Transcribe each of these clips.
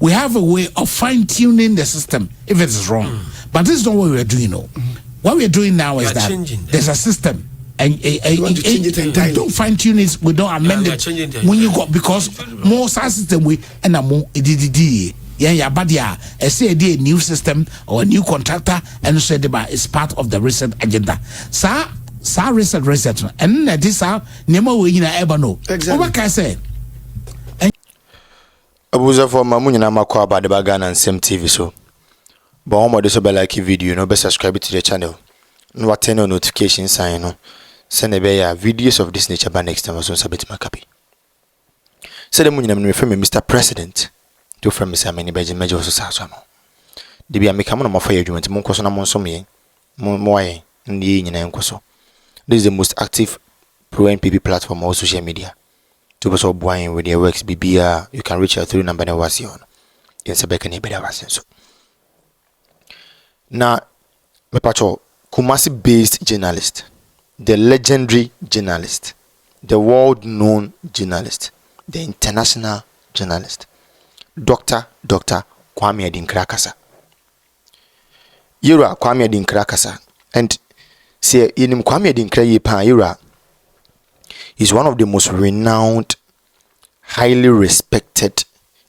we have a way of fine-tuning the system if it is wrong. But this is not what we are doing. No, what we are doing now is that there's a system, and we don't fine-tune it, we don't amend it when you go, because more system we and a more but I say a new system or a new contractor, and so it's part of the reset agenda. Sir, reset, and this are Nemo we ever know. Exactly. What can I say? Abuza for Mamunya Makwa about the Bagan and Same TV so. But home this be like video, no be subscribe to the channel. No turn on notification sign no. Send a videos of this nature by next time I submit my copy. Say the Munya me from Mr. President. To from Mr. Many Beijing Major Sasano. The be a make a for your joint, Moncosona Monsomi, Moye, and the Yankoso. This is the most active pro NPP platform on social media. To be so buying with your works BBR, you can reach out through number that was on. Yes, a beckon better was so. Now, my patrol, Kumasi based journalist, the legendary journalist, the world known journalist, the international journalist. Dr. Kwame Adinkra kasa. Yura Kwame Adinkra kasa. And say in Kwame Adinkra yepa Yura is one of the most renowned, highly respected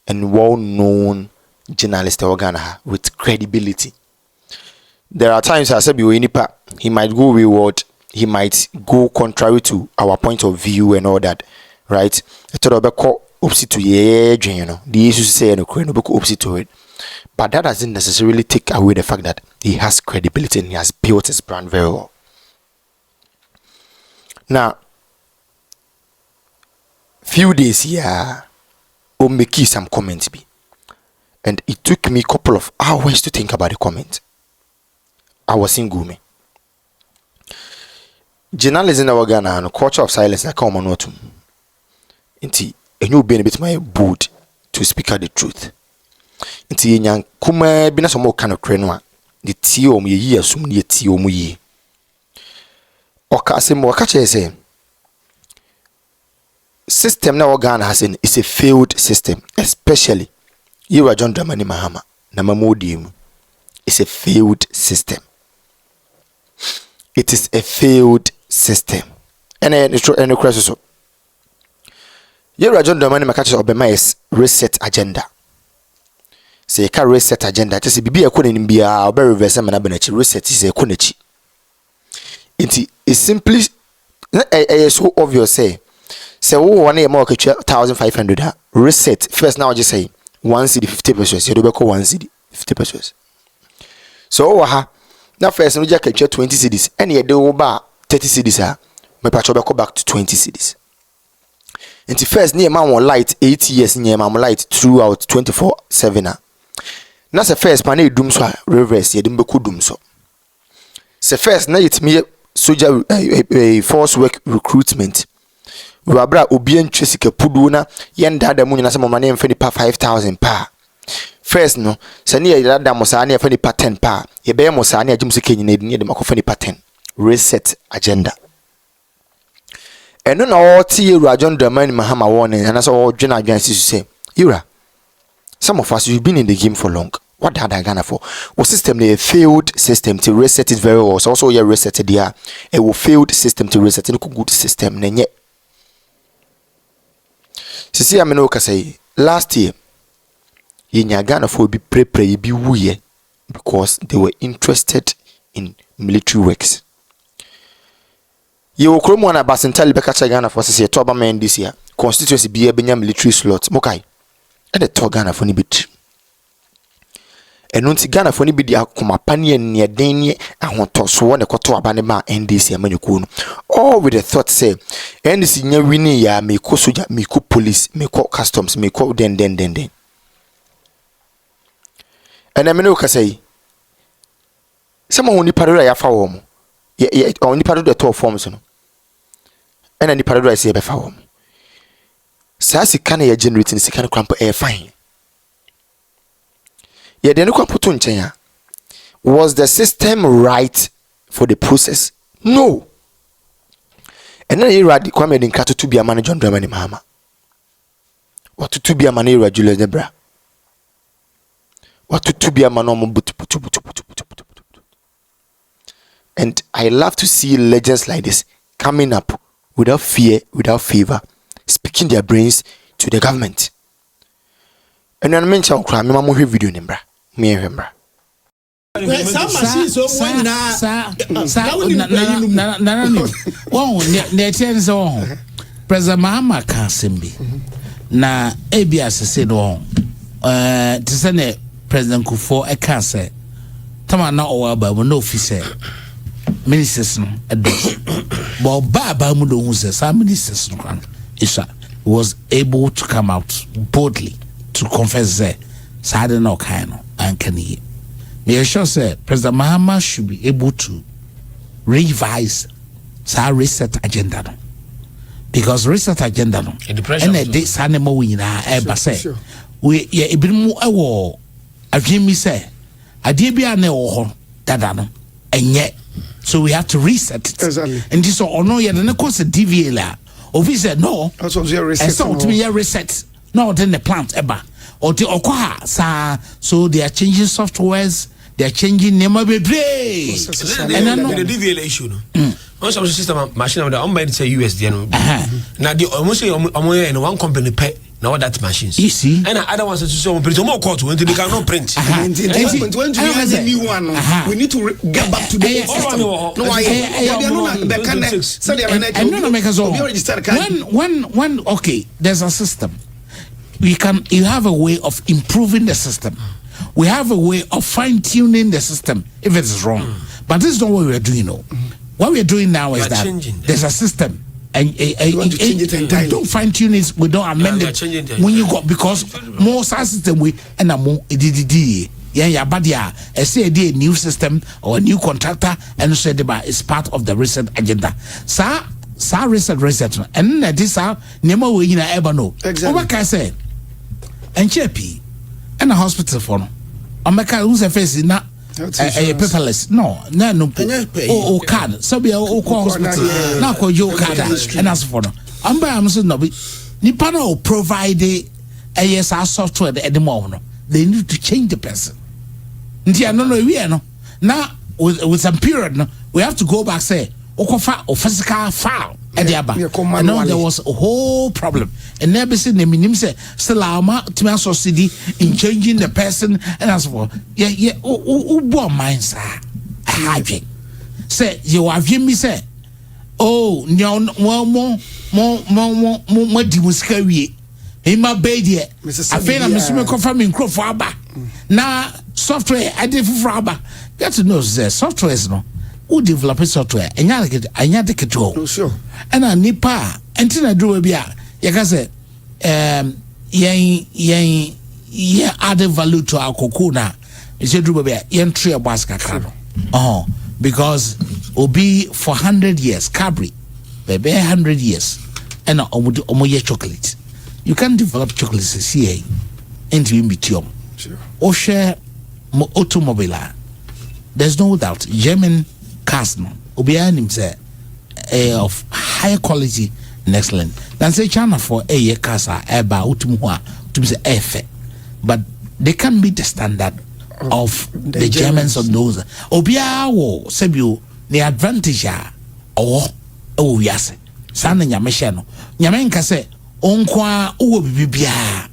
and well-known journalists in Ghana with credibility. There are times I said he might go reward, he might go contrary to our point of view and all that, right? Opposite to you know, the issues say no opposite to it, but that doesn't necessarily take away the fact that he has credibility and he has built his brand very well. Now, few days here, I'll make some comments be, and it took me a couple of hours to think about the comment. I was in Gume. Journalism in Ghana and culture of silence I come on not inti. And you be a bit my bold to speak out the truth. Inti yan kuma bina some more kind of crenwa. The tio mu ye asum ye tio mu ye. Oka se mo kache say system na Ghana has in is a failed system, especially you are John Dramani Mahama na mamodi. It's a failed system. It is a failed system. And any crisis. You're John Dramani Makacha Obama is reset agenda. Say a reset agenda. Just be a couldn't be a very reverse and reset is a kunichi. It's simply so obvious. Say, one year more 1,500 reset. First, now just say 1 cedi 50 pesos. You do 1 cedi 50 pesos. So, now first, we just capture 20 cedis. Any day over 30 cedis. My patrol go back to 20 cedis. And the first near man will light 8 years near man light throughout 24/7. Now the first panel doom so reverse ye dimbeku doom so. The first na it me soldier force work recruitment. We abra obi antwe sika pudu na yenda da mu nyina se mama na mfa nipa 5,000 pa. First no se ne ye da mo sa na mfa nipa 10 pa. Ye be mo sa na agim sika nyina de de makofa nipa 10. Reset agenda. And no all tea John Dramani Mahama warning and as all Jenna against you say, Ira, some of us you've been in the game for long. What had I Ghana for? Well, system a failed system to reset it very well. So also you reset it there. A will failed system to reset it good system. Nenye. See, I mean, say last year, in Ghana for be pray be wuye because they were interested in military works. You will come on a Basentali Bekacha Ghana for say Toba man this year. Constituency be a Benya military slot. Mokai. And the Toga Ghana for Nibit. And unti Ghana for Nibidi Kumapani and near Dania and want to swan a Koto Abanema and this year Manukun. All with the thought say, and this in your winning ya may call soldier, may call police, may call customs, may call den. And I mean, say, someone only parade ya for only part of the 12 forms, and any part I say before. Sassy can a generating second cramp air fine. Yet the new was the system right for the process? No. And then you read the Kwame Adinkra to be a manager on Dramani Mahama. Or to be a manager Julius Debra. watutu bia ma no mo butu. And I love to see legends like this coming up without fear, without favor, speaking their brains to the government. And I mention Kwame mo hwe video nimbra. Me hwembra. President Mahama Kansimbi na ABS said to send President Kufo a cancer. Tama na owa ba no officer ministers no ados but baba mu do hu say some ministers no kan isa was able to come out boldly to confess that sade no kind no ankani me sure say President Mahama should be able to revise sa reset agenda no because reset agenda no and this animal we na e say we ye ebimu ewo adwemi say ade bia na ewo ho dada no enye so we have to reset it exactly and this ono ye na cause DVA la obi said no that's what reset so to me reset no then the plant eba or the okwa sa so they are changing softwares, they are changing nema bebre and then the DVA issue no once our system machine that on by say USD no na the almost say in one company pay now that machines you see and other ones to so print more court when they cannot print when we have a new one we need to get back to the system no when okay there's a system you have a way of improving the system, we have a way of fine-tuning the system if it is wrong, but this is not what we are doing now. What we are doing now is that there's a system and we don't fine-tune it, we don't amend it when you got because more system we and a more yeah but yeah I say a new system or a new contractor and so it's part of the reset agenda sa reset and this are nemo we na ever know what can I say and cheapy and a hospital for no America who's a face na paperless no card so be hospital now call your card and as for no I'm saying no nipa no provide a software at the moment they need to change the person no now with some period no we have to go back say okofa or physical file and there was a whole problem and never seen the minim say salama to subsidy in changing the person and as for bo mind sir hygiene say you have me say oh no more di musika wie e ma be de afena me so me kofa me nkrofo aba na software I did for aba get to know the software is no who develop software enya de keto sure and a nipa entina do bia you can say yen add value to our cocoa you say do bia yen tree basket kano because obi for 100 years cabri bebe 100 years and omoye chocolate you can develop chocolates here into in between sure or share automobile there's no doubt German cars no obian him say of high quality and excellent then say China for a year cars are eba utumwa to say efe but they can meet the standard of the Germans of those obia wo sebio the advantage or yase sana nyame hye no nyame nka say onkwa wo bibia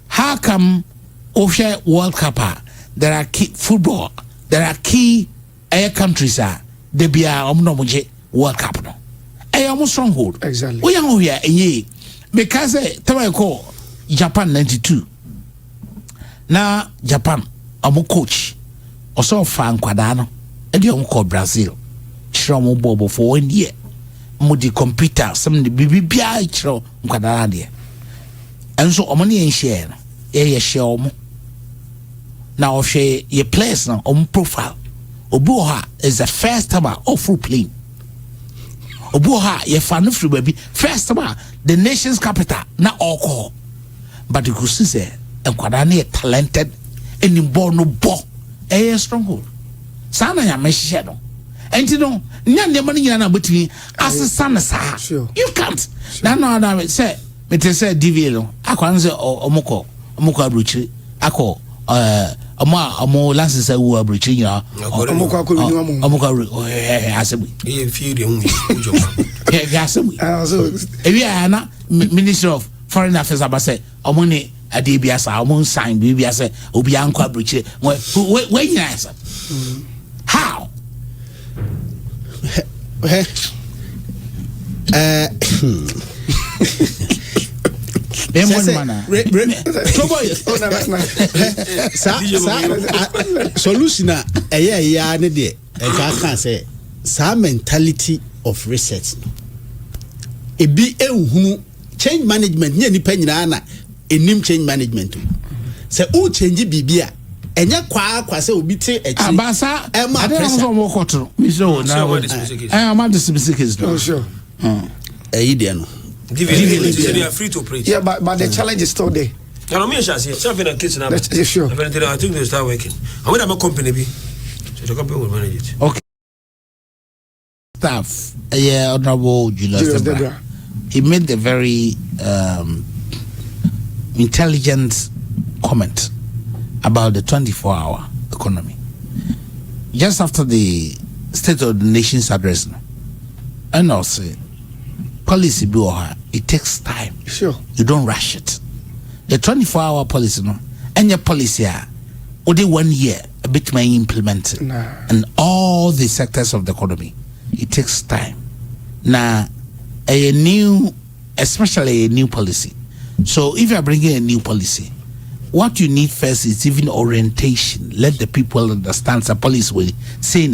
how come official World Cup there are key football there are key air countries they be omnomoje World Cup no almost stronghold exactly we are here because tell call Japan 92 na Japan coach also fan kwadano e dey call Brazil chiro bobo for 1 year mudi computer some the bibia chiro nkwadana de enso omani en share no ye share omo na o share ye place na profile obuha is the first time off plane obuha ye fan free baby first time the nation's capital na alcohol but you could see nkwadana talented and born no bo stronghold sana ya meshe no enti no nya ndema ni nyina na botimi asesa sa you can't na no say me te say DVA no akwa nse omoko abrochiri akọ Amo license I will bridge you. Minister of Foreign Affairs Abase, Omoni Adibiasa, Omon sign, Bibiasa, Obianqua bridge. When you answer, how? Solution can say some mentality of research. A BA change management near ni penina enim change management. Say o change bibia enya kwa say obi te echi abasa I don't know more koto mi so na I am the specifics no sure no they are free to preach. Yeah, but the challenge is still there. Can I say something in kitchen? Sure. I think they start working. I want a company be so the company will manage it. Okay. Staff, Honorable Julius Debra. He made a very intelligent comment about the 24-hour economy. Just after the State of the Nation's address, and also policy it takes time. Sure. You don't rush it. The 24-hour policy, no, and your policy only 1 year a bit may implement it. And all the sectors of the economy. It takes time. Now, especially a new policy. So if you are bringing a new policy, what you need first is even orientation. Let the people understand the policy will say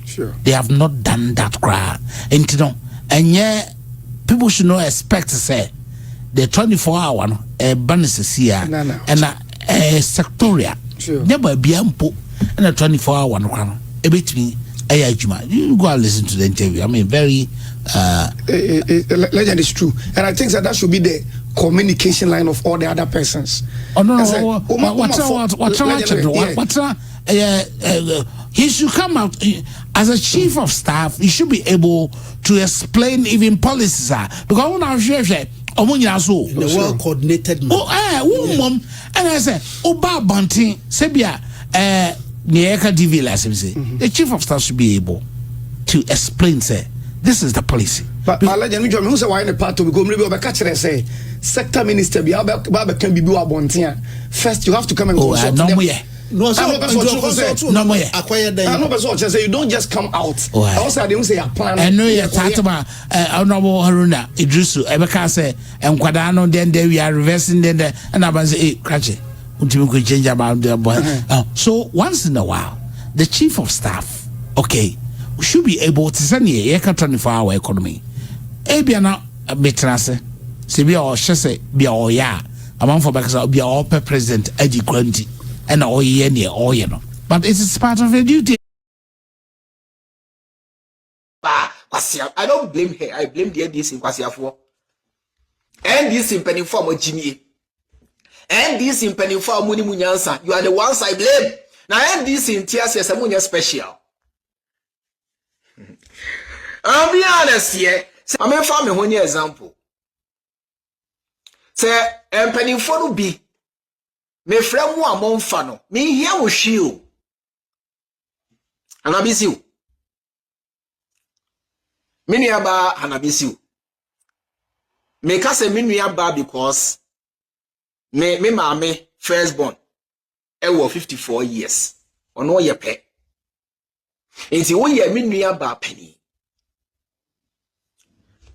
sure. They have not done that crap. And you know, and yeah, people should not expect to say the 24-hour bonuses here and sectorial. Sure. Never be ample and a 24-hour no a bit me. You go and listen to the interview. I mean, very legend is true, and I think that should be the communication line of all the other persons. Oh no, he should come out as a chief of staff. He should be able to explain even policies because when I share the well coordinated man. And I say, Oba Banting, Sebia, the chief of staff should be able to explain, say, this is the policy. But legend, who say why in the part to go maybe over catch say sector minister be can be first you have to come and consult them. No, you don't just come out. Also, I didn't say a plan. I know you're talking about Honorable Haruna Idrisu. Ebeka say, and Quadano, then we are reversing, then and I was a cratchet. Until we could change about the boy. So once in a while, the chief of staff, okay, should be able to send a 24-hour economy. Ebiana betrase, Sibia or Shese, be all ya, among for back, be all per president, Eddie Grunty. And all year near all you know, but it is part of your duty. I don't blame her. I blame the NDC in Kwasiafo. NDC in penny form Jimmy. NDC in penny form Muni Munyansa. You are the ones I blame. Now NDC in Tias is a Munya special. I'll be honest here. I'm a farmer one example. Say, and penny form be. Me friend mo amon fa no me hia wo hwe o anabisi o me nua ba anabisi o me ka se me nua ba because me maame first born e wo 54 years ono ye pe enti wo ye me nua ba pani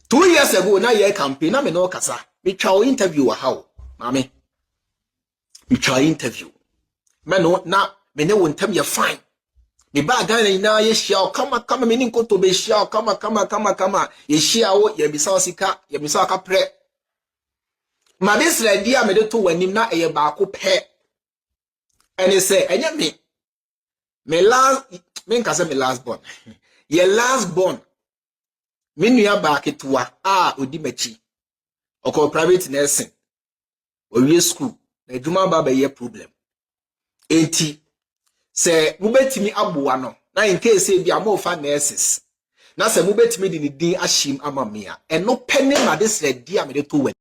2 years ago na ye campaign na me no kasa me twa interview wa how maame we try interview. Man, now, me know one time you're fine. The bad guy now, yes, shall come, meaning go to be shall come, ye shall, ye bisasika, ye bisaka pre. My this idea made it to when him not a barco pet. And he say, and yet me last born. Ye last born. Me you back it to udimechi. Or call private nursing. Or ye school. Ejuma baba ye problem. Enti se mubetimi aboa no na in case e bia mo fa nurses. Na se mubetimi di din ashim amamia. Eno pene ma this ready am de to